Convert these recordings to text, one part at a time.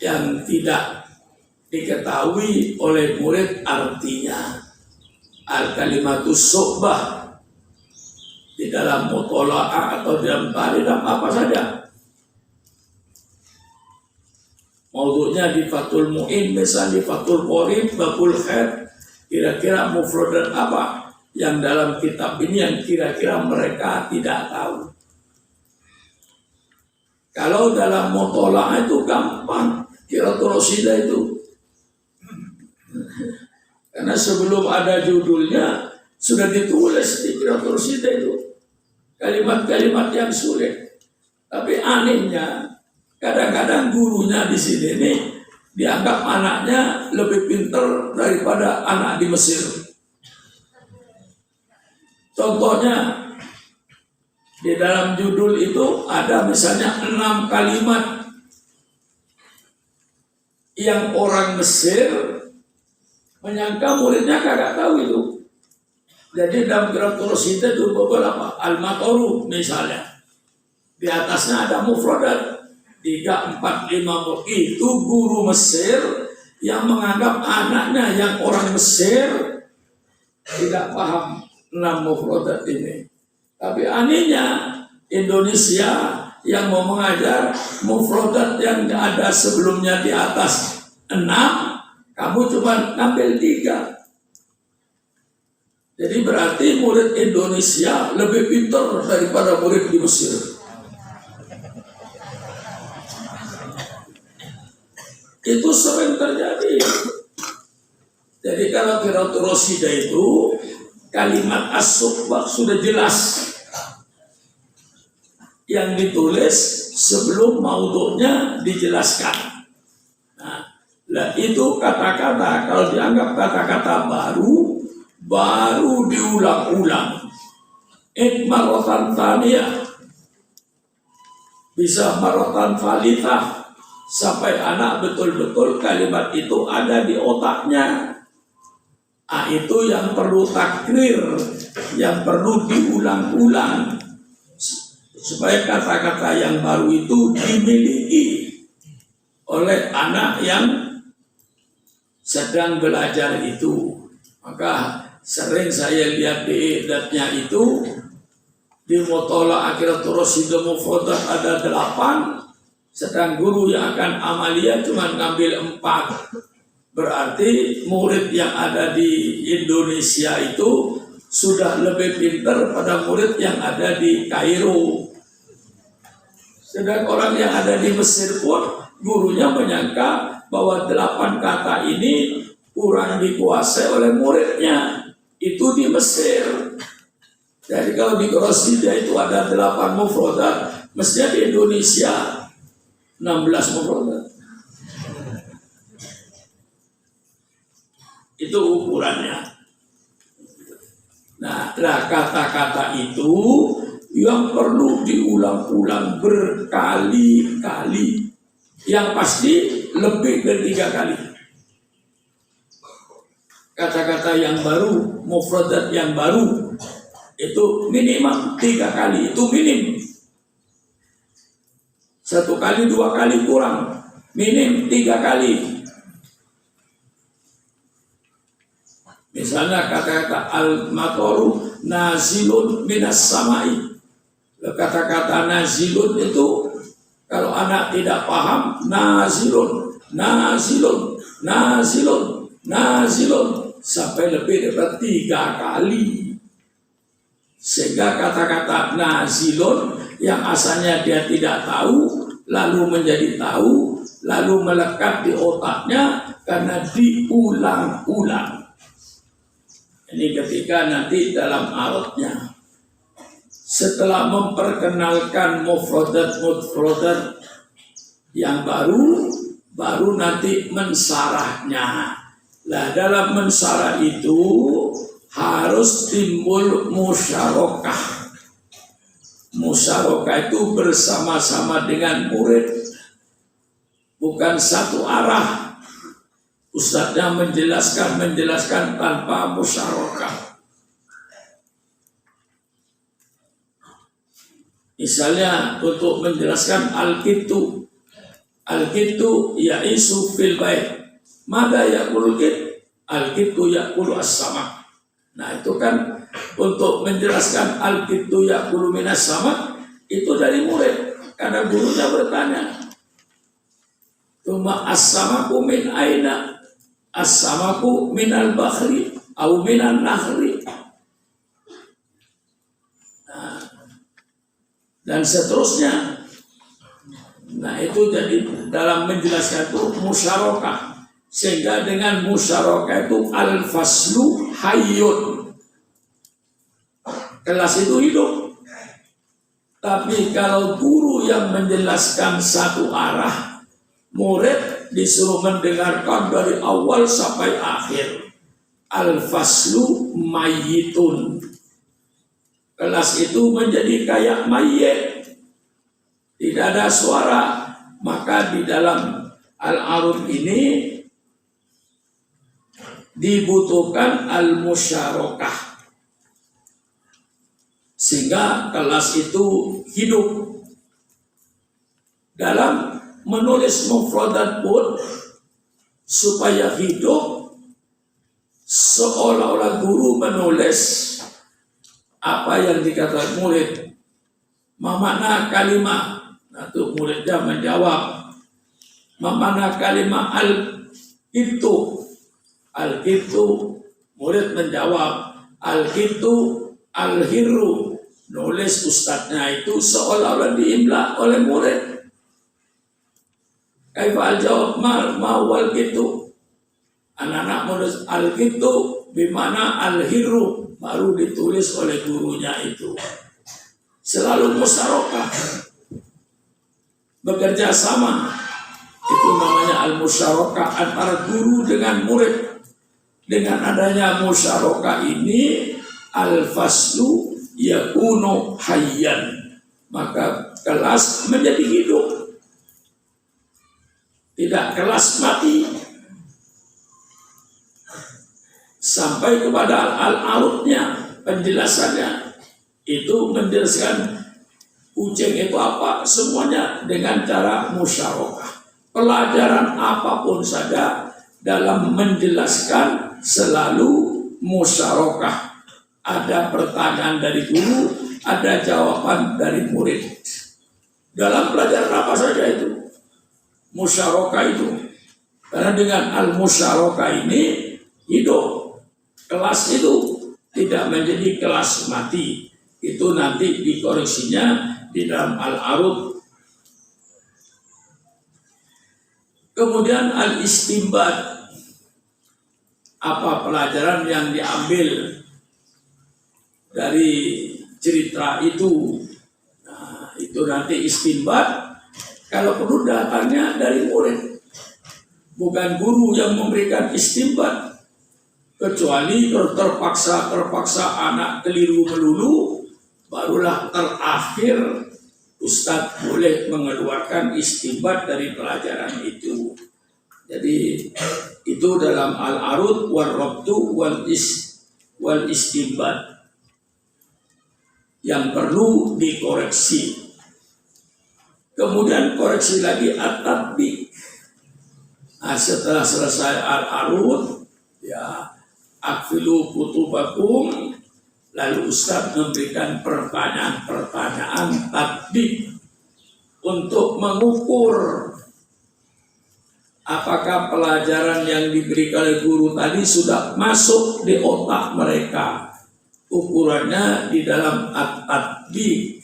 yang tidak diketahui oleh murid artinya. Al-kalimatus su'bah di dalam mutola'ah atau dalam dalam apa saja. Maudhu'nya di Fathul Mu'in, misalnya di Fathul Qorib, Babul Khair, kira-kira mufradat apa yang dalam kitab ini yang kira-kira mereka tidak tahu. Kalau dalam mutola'ah itu gampang, Qiraatul Rasidah itu. Karena sebelum ada judulnya sudah ditulis di Qiraatul Rasidah itu kalimat-kalimat yang sulit. Tapi anehnya kadang-kadang gurunya di sini nih dianggap anaknya lebih pintar daripada anak di Mesir. Contohnya di dalam judul itu ada misalnya 6 kalimat yang orang Mesir menyangka muridnya kagak tahu itu. Jadi dalam Qiraatul Rasidah itu beberapa al-matoru misalnya. Di atasnya ada mufradat 3, 4, 5 itu guru Mesir yang menganggap anaknya yang orang Mesir tidak paham 6 mufradat ini. Tapi anehnya Indonesia yang mau mengajar mufradat yang ada sebelumnya di atas 6, kamu cuma ngambil 3. Jadi berarti murid Indonesia lebih pintar daripada murid di Mesir. Itu sering terjadi. Jadi kalau Qiraatul Rasidah itu kalimat as-subbah sudah jelas yang ditulis sebelum maudhu'nya dijelaskan. Nah, itu kata-kata kalau dianggap kata-kata baru diulang-ulang. Marratan thaniyah, bisa marratan thalithah, sampai anak betul-betul kalimat itu ada di otaknya. Itu yang perlu takrir, yang perlu diulang-ulang supaya kata-kata yang baru itu dimiliki oleh anak yang sedang belajar itu. Maka sering saya lihat di idatnya itu di Mutola'ah Qiraatul Rasidah mufradat ada 8, sedang guru yang akan amaliyah cuma ngambil 4. Berarti murid yang ada di Indonesia itu sudah lebih pintar pada murid yang ada di Kairo. Sedang orang yang ada di Mesir pun gurunya menyangka bahwa 8 kata ini kurang dikuasai oleh muridnya. Itu di Mesir. Jadi kalau di Qiraatul itu ada 8 mufradat, mestinya di Indonesia 16 mufradat. Itu ukurannya. Nah, kata-kata itu yang perlu diulang-ulang berkali-kali. Yang pasti lebih dari 3 kali. Kata-kata yang baru, mufradat yang baru, itu minimal 3 kali. Itu minim. 1 kali, 2 kali kurang. Minim 3 kali. Misalnya kata-kata al-matoru nazilun minas samai. Kata-kata nazilun itu kalau anak tidak paham, nazilun, nazilun, nazilun, nazilun sampai lebih dari 3 kali. Sehingga kata-kata nazilun yang asalnya dia tidak tahu lalu menjadi tahu, lalu melekat di otaknya karena diulang-ulang. Ini ketika nanti dalam aratnya setelah memperkenalkan mufradat yang baru nanti mensarahnya. Nah, dalam mensarah itu harus timbul musyarakah. Musyarakah itu bersama-sama dengan murid, bukan satu arah. Ustadznya menjelaskan tanpa musyarakah. Misalnya untuk menjelaskan al-kitu, Al-kittu ya'isu fil bait. Mada ya'kulul kit? Al-kittu ya'kulu as-samak. Nah itu kan untuk menjelaskan al-kittu ya'kulu minas samak, itu dari murid. Karena gurunya bertanya, Tuma as-samaku min aina? As-samaku min al-bahri au min al-nahri. Nah, dan seterusnya. Nah itu jadi dalam menjelaskan itu musyarakah. Sehingga dengan musyarakah itu al-faslu hayyun. Kelas itu hidup. Tapi kalau guru yang menjelaskan satu arah, murid disuruh mendengarkan dari awal sampai akhir. Al-faslu mayyitun. Kelas itu menjadi kayak mayit. Tidak ada suara. Maka di dalam al-arud ini dibutuhkan al-musyarakah. Sehingga kelas itu hidup. Dalam menulis mufradat pun supaya hidup, seolah-olah guru menulis apa yang dikatakan murid. Makna kalimat. Nah, itu muridnya menjawab. Makna kalimat al-itu. Al-itu, murid menjawab. Al-itu, al-hirru. Nulis ustadznya itu seolah-olah diimla oleh murid. Kaifa al-jawab ma'wal gitu. Anak-anak menulis al-gitu bimana al-hirru. Baru ditulis oleh gurunya itu. Selalu musyarakah. Bekerja sama. Itu namanya al-musyarakah antara guru dengan murid. Dengan adanya musyarakah ini, al-faslu yakunu hayyan. Maka kelas menjadi hidup. Tidak kelas mati. Sampai kepada al-arudnya, penjelasannya. Itu menjelaskan kucing itu apa, semuanya dengan cara musyarakah. Pelajaran apapun saja dalam menjelaskan selalu musyarakah. Ada pertanyaan dari guru, ada jawaban dari murid. Dalam pelajaran apa saja itu musyarakah itu. Karena dengan al-musyarakah ini hidup. Kelas itu tidak menjadi kelas mati. Itu nanti dikoreksinya di dalam al-arud. Kemudian al-istimbat. Apa pelajaran yang diambil dari cerita itu? Nah, itu nanti istimbat. Kalau perlu datangnya dari murid. Bukan guru yang memberikan istimbat. Kecuali terpaksa anak keliru melulu, barulah terakhir Ustadz boleh mengeluarkan istimbat dari pelajaran itu. Jadi itu dalam al-arud wal-rabtu wal-istimbat yang perlu dikoreksi. Kemudian koreksi lagi at-tatbiq. Nah, setelah selesai al-arud, ya akfilu kutubakum, lalu Ustadz memberikan pertanyaan-pertanyaan tatbiq untuk mengukur apakah pelajaran yang diberikan oleh guru tadi sudah masuk di otak mereka. Ukurannya di dalam at-tatbiq.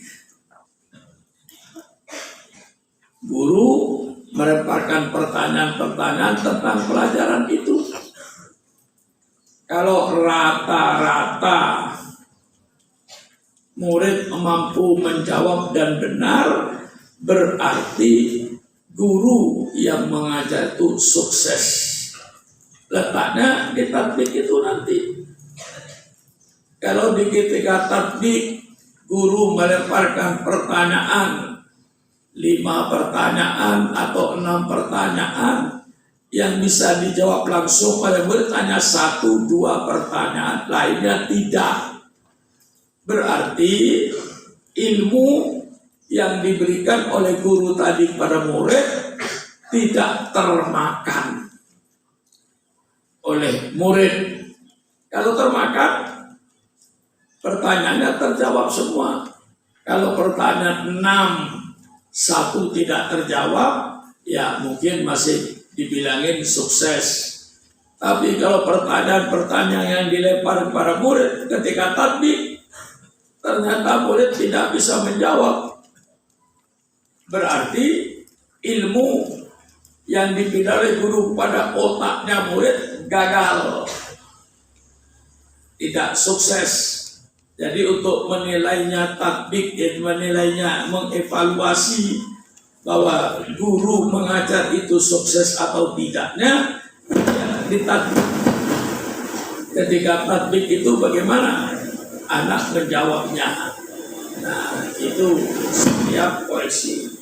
Guru melemparkan pertanyaan-pertanyaan tentang pelajaran itu. Kalau rata-rata murid mampu menjawab dan benar, berarti guru yang mengajar itu sukses. Letaknya di tatbiq itu nanti. Kalau di ketika tatbiq, guru melemparkan pertanyaan, 5 pertanyaan atau 6 pertanyaan, yang bisa dijawab langsung oleh murid hanya 1-2 pertanyaan, lainnya tidak. Berarti ilmu yang diberikan oleh guru tadi kepada murid tidak termakan oleh murid. Kalau termakan, pertanyaannya terjawab semua. Kalau pertanyaan 6, 1 tidak terjawab, ya mungkin masih dibilangin sukses. Tapi kalau pertanyaan-pertanyaan yang dilempar kepada murid ketika tatbik, ternyata murid tidak bisa menjawab, berarti ilmu yang diberikan oleh guru pada otaknya murid gagal, tidak sukses. Jadi untuk menilainya tatbik, menilainya mengevaluasi bahwa guru mengajar itu sukses atau tidaknya, ya ditatbik. Ketika tatbik itu bagaimana anak menjawabnya. Nah, itu setiap koreksi.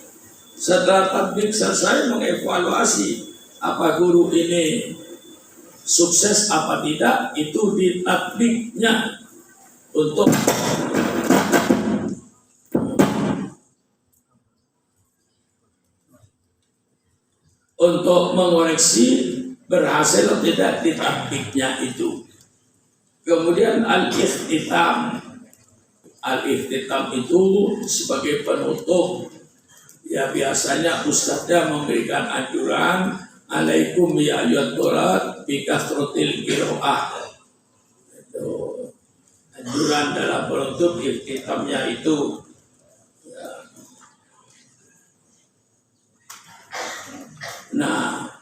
Setelah tatbik selesai, mengevaluasi apa guru ini sukses apa tidak, itu di tatbiknya untuk mengoreksi berhasil atau tidak di tatbiknya itu. Kemudian al-ikhtitam. Al-ikhtitam itu sebagai penutup. Ya biasanya ustadznya memberikan anjuran, alaikum ya ayyuhat thulat bi kasratil qiraah. Itu anjuran dalam penutup ikhtitamnya itu. Ya. Nah,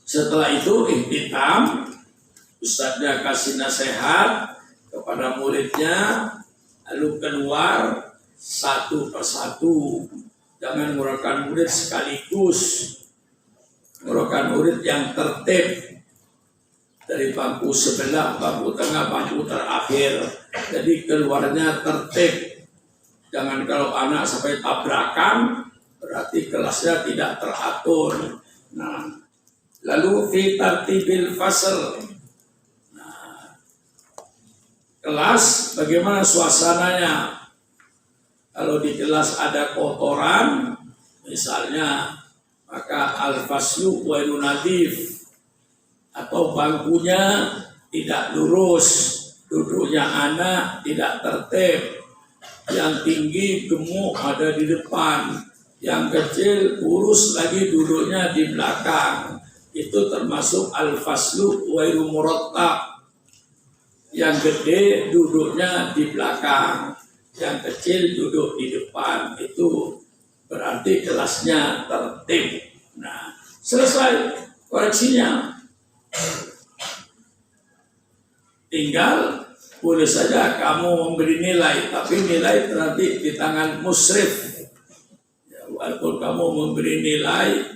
setelah itu ikhtitam, ustadznya kasih nasihat kepada muridnya, lalu keluar satu persatu. Jangan mengurangkan murid sekaligus, mengurangkan murid yang tertib dari bangku sebelah, bangku tengah, bangku terakhir. Jadi keluarnya tertib. Jangan kalau anak sampai tabrakan, berarti kelasnya tidak teratur. Nah, lalu fi tartibil fasl. Nah, kelas bagaimana suasananya? Kalau di kelas ada kotoran, misalnya, maka al-faslu ghairu nadif, atau bangkunya tidak lurus, duduknya anak tidak tertib, yang tinggi gemuk ada di depan, yang kecil kurus lagi duduknya di belakang. Itu termasuk al-faslu ghairu murattab. Yang gede duduknya di belakang, yang kecil duduk di depan. Itu berarti kelasnya tertib. Nah, selesai koreksinya. Tinggal boleh saja kamu memberi nilai, tapi nilai nanti di tangan musyrif. Ya, walaupun kamu memberi nilai,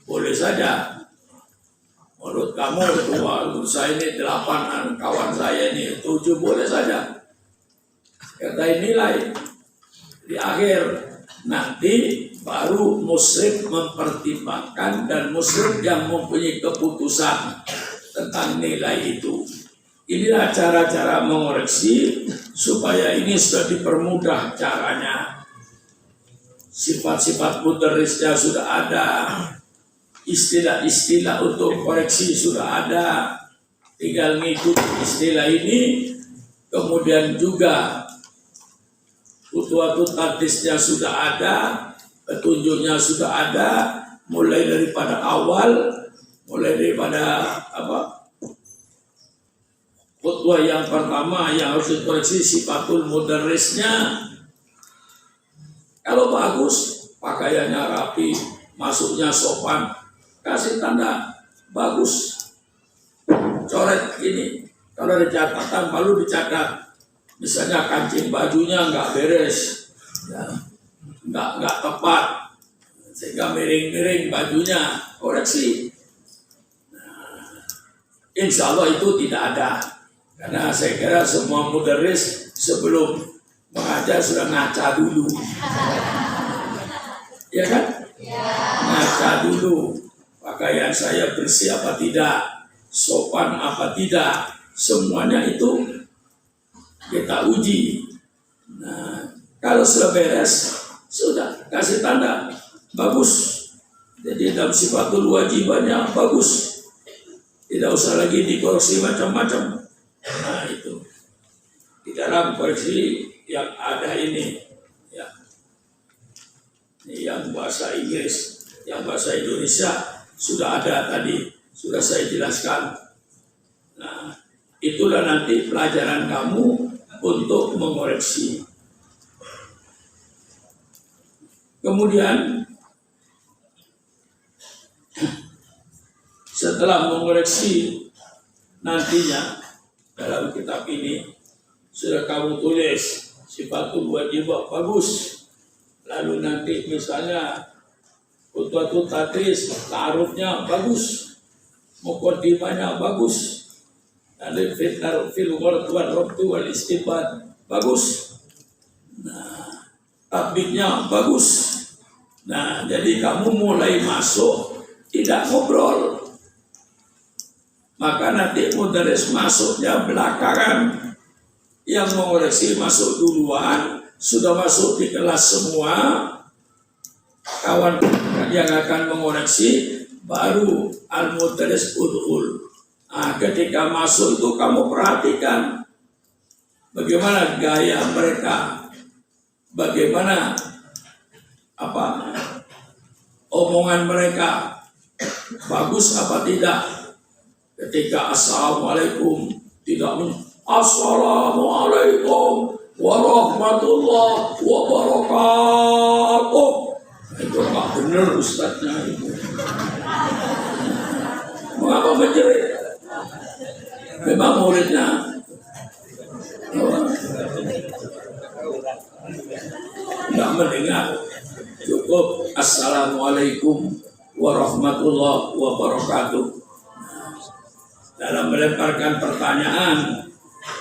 boleh saja. Menurut kamu menurut saya ini 8, kawan saya ini 7, boleh saja. Kata nilai di akhir nanti baru musyrif mempertimbangkan, dan musyrif yang mempunyai keputusan tentang nilai itu. Inilah cara-cara mengoreksi supaya ini sudah dipermudah caranya. Sifat-sifat mudarrisnya sudah ada, istilah-istilah untuk koreksi sudah ada, tinggal ngikut istilah ini. Kemudian juga Khutwatul Tadrisnya sudah ada, petunjuknya sudah ada, mulai daripada awal, mulai daripada khutbah yang pertama yang harus dikoreksi sifatul mudarrisnya. Kalau bagus, pakaiannya rapi, masuknya sopan, kasih tanda bagus, coret ini. Kalau ada catatan, lalu dicatat. Misalnya kancing bajunya nggak beres, ya, nggak tepat, sehingga miring-miring bajunya, koreksi. Nah, insya Allah itu tidak ada, karena saya kira semua mudarris sebelum mengajar sudah ngaca dulu, ya kan? Ngaca dulu, pakaian saya bersih apa tidak, sopan apa tidak, semuanya itu kita uji. Nah, kalau sudah beres, sudah kasih tanda bagus. Jadi dalam sifatul wajibannya bagus, tidak usah lagi dikoreksi macam-macam. Nah itu di dalam koreksi yang ada ini, ya, ini yang bahasa Inggris, yang bahasa Indonesia sudah ada tadi, sudah saya jelaskan. Nah, itulah nanti pelajaran kamu untuk mengoreksi. Kemudian setelah mengoreksi nantinya dalam kitab ini sudah kamu tulis sifatul wajibah bagus. Lalu nanti misalnya Khutbatul Tadris, ta'arufnya bagus, muqaddimahnya bagus, nanti fil ghard wal rabtu wal istibad bagus, nah tabiknya bagus. Nah jadi kamu mulai masuk tidak ngobrol, maka nanti mudaris masuknya belakangan, yang mengoreksi masuk duluan, sudah masuk di kelas semua. Kawan yang akan mengoreksi baru al-mudaris udhul. Nah, ketika masuk itu kamu perhatikan bagaimana gaya mereka, bagaimana omongan mereka, bagus apa tidak. Ketika assalamualaikum tidak assalamualaikum warahmatullahi wabarakatuh. Itu nggak benar ustadznya itu. Mengapa menjerit? Memang muridnya nggak mendengar. Cukup assalamualaikum warahmatullahi wabarakatuh. Dalam melemparkan pertanyaan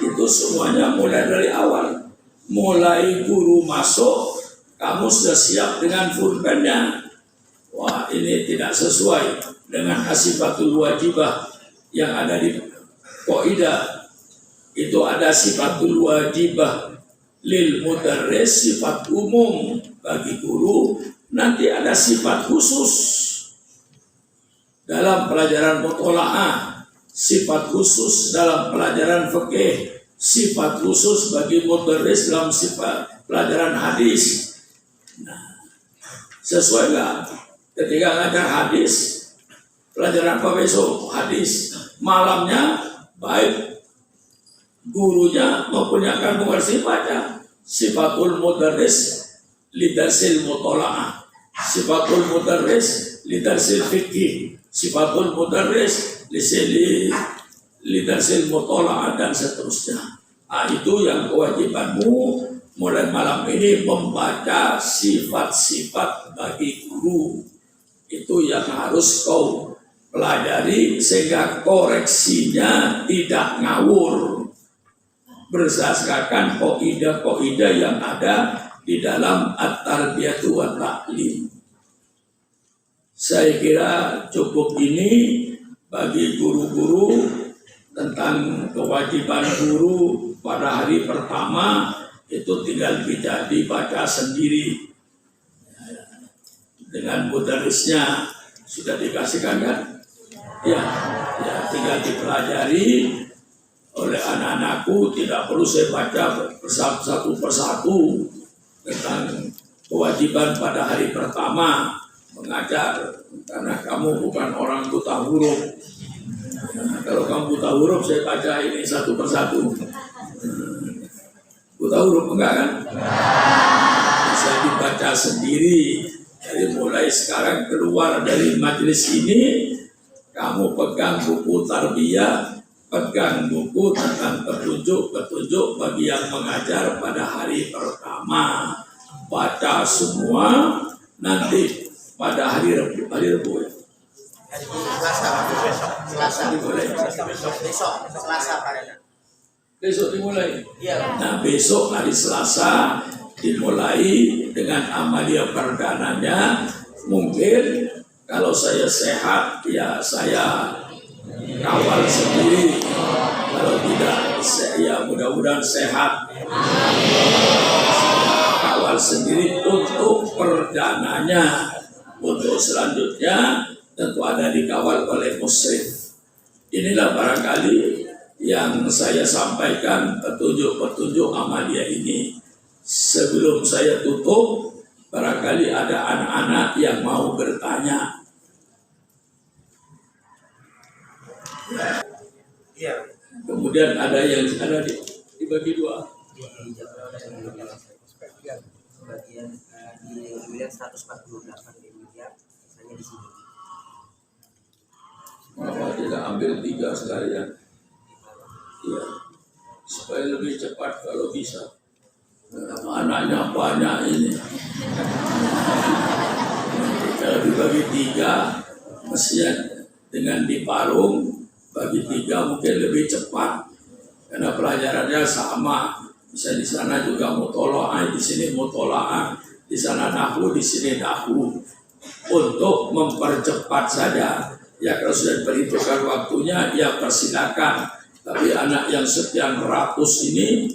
itu semuanya mulai dari awal. Mulai guru masuk, kamu sudah siap dengan pulpennya. Wah, ini tidak sesuai dengan sifatul wajibah yang ada di Qaidah. Itu ada sifatul wajibah lil mudarris, sifat umum bagi guru. Nanti ada sifat khusus dalam pelajaran mutola'ah, sifat khusus dalam pelajaran fikih, sifat khusus bagi mudarris dalam sifat pelajaran hadis. Nah, sesuai nggak? Ketika ngajar hadis, pelajaran apa besok? Hadis. Malamnya baik gurunya maupun yang akan mengerti baca sifatul mudarris lidarsil mutola'ah, sifatul mudarris lidarsil fikih, sifatul mudarris lidarsil mutola'ah, dan seterusnya. Nah, itu yang kewajibanmu mulai malam ini, membaca sifat-sifat bagi guru. Itu yang harus kau pelajari sehingga koreksinya tidak ngawur, berdasarkan kaidah-kaidah yang ada di dalam at-tarbiyatu wa ta'lim. Saya kira cukup ini bagi guru-guru tentang kewajiban guru pada hari pertama. Itu tinggal bisa dibaca sendiri dengan mudarisnya, sudah dikasihkan kan? Ya, tinggal dipelajari oleh anak-anakku, tidak perlu saya baca satu persatu tentang kewajiban pada hari pertama mengajar, karena kamu bukan orang buta huruf. Nah, kalau kamu buta huruf, saya baca ini satu persatu. Buta huruf enggak kan? Bisa dibaca sendiri. Jadi mulai sekarang keluar dari majelis ini, kamu pegang buku tarbiyah, pegang buku tentang petunjuk bagi yang mengajar pada hari pertama. Baca semua, nanti pada hari Rabu ya? Besok dimulai. Nah, besok hari Selasa dimulai dengan amalia perdananya. Mungkin kalau saya sehat, ya saya kawal sendiri. Kalau tidak, saya mudah-mudahan sehat. Saya kawal sendiri untuk perdananya. Untuk selanjutnya tentu ada dikawal oleh musyrif. Inilah barangkali yang saya sampaikan petunjuk-petunjuk amalia ini. Sebelum saya tutup, barangkali ada anak-anak yang mau bertanya. Ya. Kemudian ada yang ada dibagi dua. Bagian di miliar 148 miliar, misalnya di sini. Maka tidak ambil 3 sekalian. Iya, supaya lebih cepat kalau bisa. Anaknya banyak ini. Kalau dibagi 3, mestinya dengan diparung bagi 3 mungkin lebih cepat. Karena pelajarannya sama. Bisa di sana juga mutola'ah, di sini mutola'ah, di sana nahwu, di sini nahwu. Untuk mempercepat saja. Ya kalau sudah diperhitungkan waktunya, ya persilakan. Tapi anak yang sekian ratus ini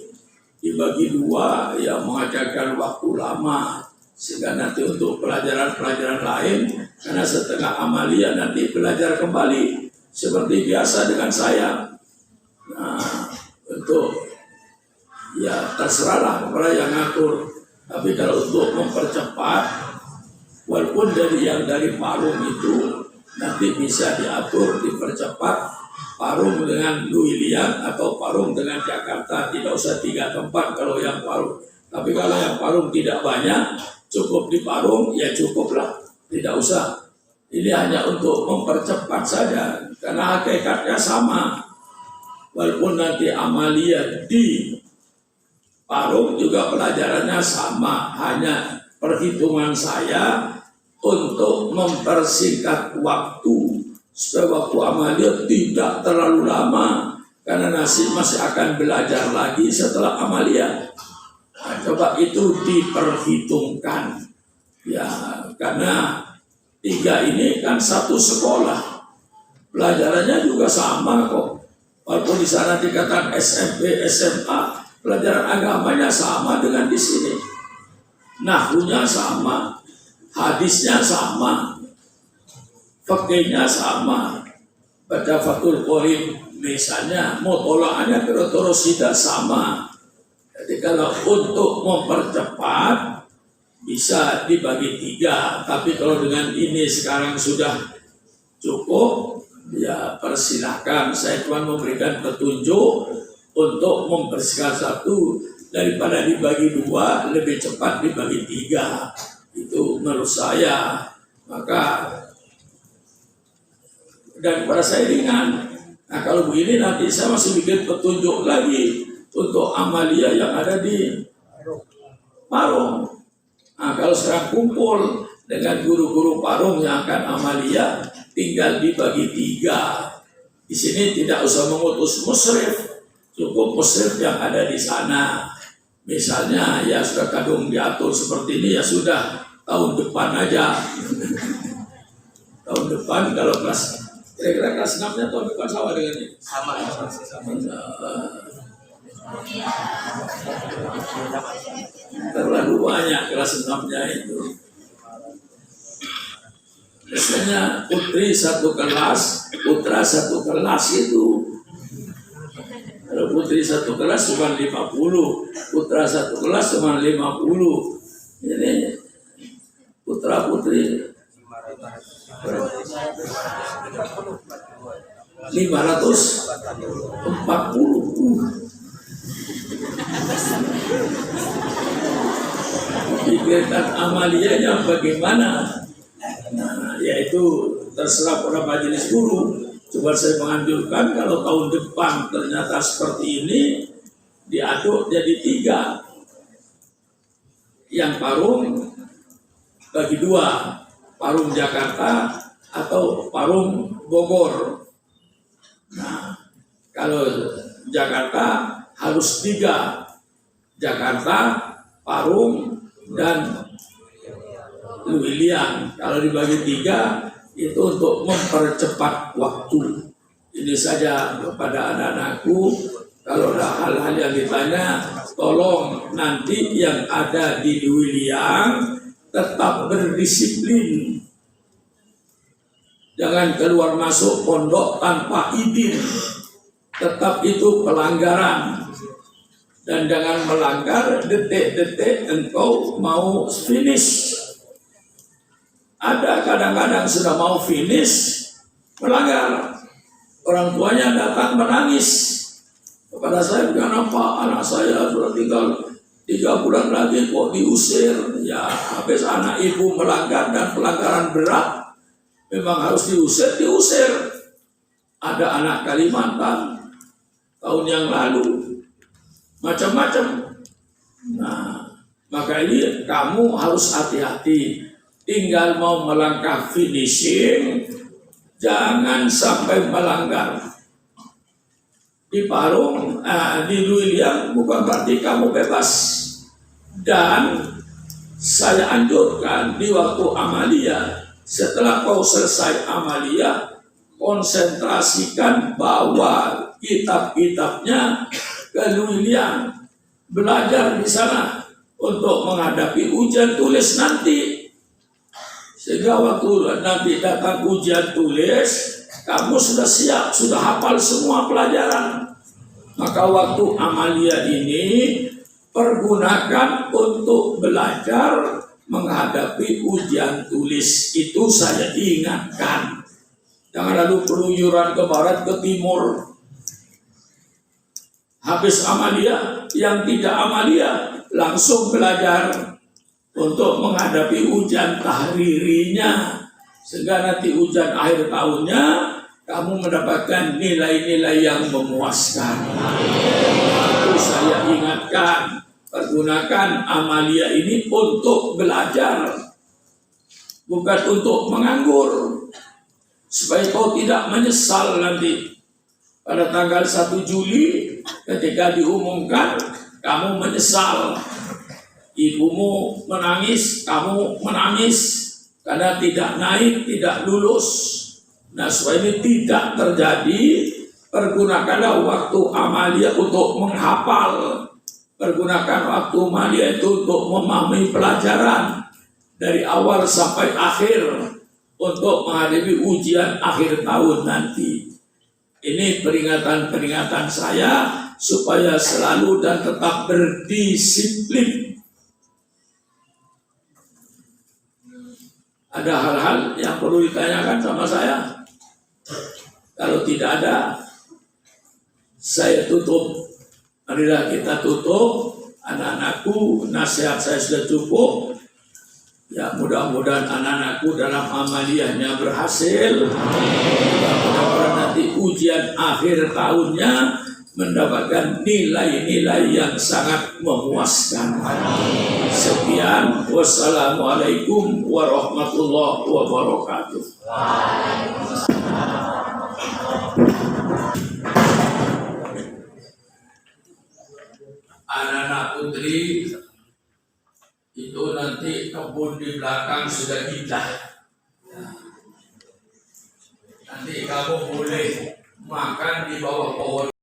dibagi 2, ya mengajarkan waktu lama. Sehingga nanti untuk pelajaran-pelajaran lain, karena setengah amalia nanti belajar kembali. Seperti biasa dengan saya. Nah, untuk ya terserahlah kepada yang ngatur. Tapi kalau untuk mempercepat, walaupun dari parung itu nanti bisa diatur, dipercepat parung dengan Luiliang atau parung dengan Jakarta. Tidak usah 3 tempat kalau yang parung. Tapi kalau yang parung tidak banyak, cukup di parung, ya cukuplah. Tidak usah. Ini hanya untuk mempercepat saja. Karena hakikatnya sama. Walaupun nanti amalia di parung juga pelajarannya sama, hanya perhitungan saya untuk mempersingkat waktu supaya waktu amalia tidak terlalu lama, karena nasib masih akan belajar lagi setelah amalia. Nah, coba itu diperhitungkan ya, karena 3 ini kan satu sekolah, pelajarannya juga sama kok. Walaupun di sana dikatakan SMP, SMA, pelajaran agamanya sama dengan di sini. Nahwunya sama, hadisnya sama, fikihnya sama. Baca Fathul Qorib misalnya, mutola'ahnya terus tidak sama. Jadi kalau untuk mempercepat bisa dibagi 3. Tapi kalau dengan ini sekarang sudah cukup, ya persilahkan. Saya cuma memberikan petunjuk untuk membersihkan 1 daripada dibagi 2, lebih cepat dibagi 3. Itu menurut saya. Maka dan pada saya ringan. Nah kalau begini nanti saya masih bikin petunjuk lagi untuk amalia yang ada di parung. Nah kalau sekarang kumpul dengan guru-guru parung yang akan amalia, tinggal dibagi 3. Di sini tidak usah mengutus musyrif, cukup musyrif yang ada di sana. Misalnya ya sudah kadung diatur seperti ini, ya sudah tahun depan aja. Tahun depan kalau kira-kira kelas 6-nya tahun depan sama dengan ini? Sama. Terlalu banyak kelas 6-nya itu. Biasanya putri 1 kelas, putra 1 kelas itu. Kalau putri 1 kelas cuma 50, putra 1 kelas cuma 50. Jadi putra putri 540. Pikirkan amalianya bagaimana? Nah, yaitu terserah pada majelis guru. Coba saya menganjurkan kalau tahun depan ternyata seperti ini, diaduk jadi 3. Yang parung bagi 2, parung Jakarta atau parung Bogor. Nah, kalau Jakarta harus 3, Jakarta, parung, dan Luiliang. Kalau dibagi 3 itu untuk mempercepat waktu. Ini saja kepada anak-anakku. Kalau ada hal-hal yang ditanya, tolong nanti yang ada di Luiliang tetap berdisiplin. Jangan keluar masuk pondok tanpa izin. Tetap itu pelanggaran. Dan jangan melanggar detik-detik engkau mau finish. Ada kadang-kadang sudah mau finish melanggar. Orang tuanya datang menangis kepada saya, kenapa anak saya sudah tinggal 3 bulan lagi kok diusir. Ya habis anak ibu melanggar dan pelanggaran berat memang harus diusir. Ada anak Kalimantan tahun yang lalu macam-macam. Nah, maka ini kamu harus hati-hati. Tinggal mau melangkah finishing, jangan sampai melanggar. Di Parung, di Luiliang bukan berarti kamu bebas. Dan saya anjurkan di waktu amalia, setelah kau selesai amalia, konsentrasikan bawa kitab-kitabnya ke Luiliang, belajar di sana untuk menghadapi ujian tulis nanti. Sehingga waktu nanti datang ujian tulis, kamu sudah siap, sudah hafal semua pelajaran. Maka waktu amalia ini pergunakan untuk belajar menghadapi ujian tulis. Itu saya ingatkan. Jangan lalu keluyuran ke barat, ke timur. Habis amalia, yang tidak amalia langsung belajar untuk menghadapi ujian tahririnya, sehingga nanti ujian akhir tahunnya kamu mendapatkan nilai-nilai yang memuaskan. Itu saya ingatkan, pergunakan amalia ini untuk belajar, bukan untuk menganggur, supaya kau tidak menyesal nanti pada tanggal 1 Juli ketika diumumkan kamu menyesal. Ibumu menangis, kamu menangis karena tidak naik, tidak lulus. Nah, supaya ini tidak terjadi, pergunakanlah waktu amalia untuk menghafal. Pergunakan waktu amalia itu untuk memahami pelajaran dari awal sampai akhir untuk menghadapi ujian akhir tahun nanti. Ini peringatan-peringatan saya supaya selalu dan tetap berdisiplin. Ada hal-hal yang perlu ditanyakan sama saya? Kalau tidak ada, saya tutup. Marilah kita tutup. Anak-anakku, nasihat saya sudah cukup. Ya, mudah-mudahan anak-anakku dalam amaliyahnya berhasil. Mudah-mudahan nanti ujian akhir tahunnya mendapatkan nilai-nilai yang sangat memuaskan. Sekian, wassalamualaikum warahmatullahi wabarakatuh. Anak-anak putri itu nanti kebun di belakang sudah indah. Nanti kamu boleh makan di bawah pohon.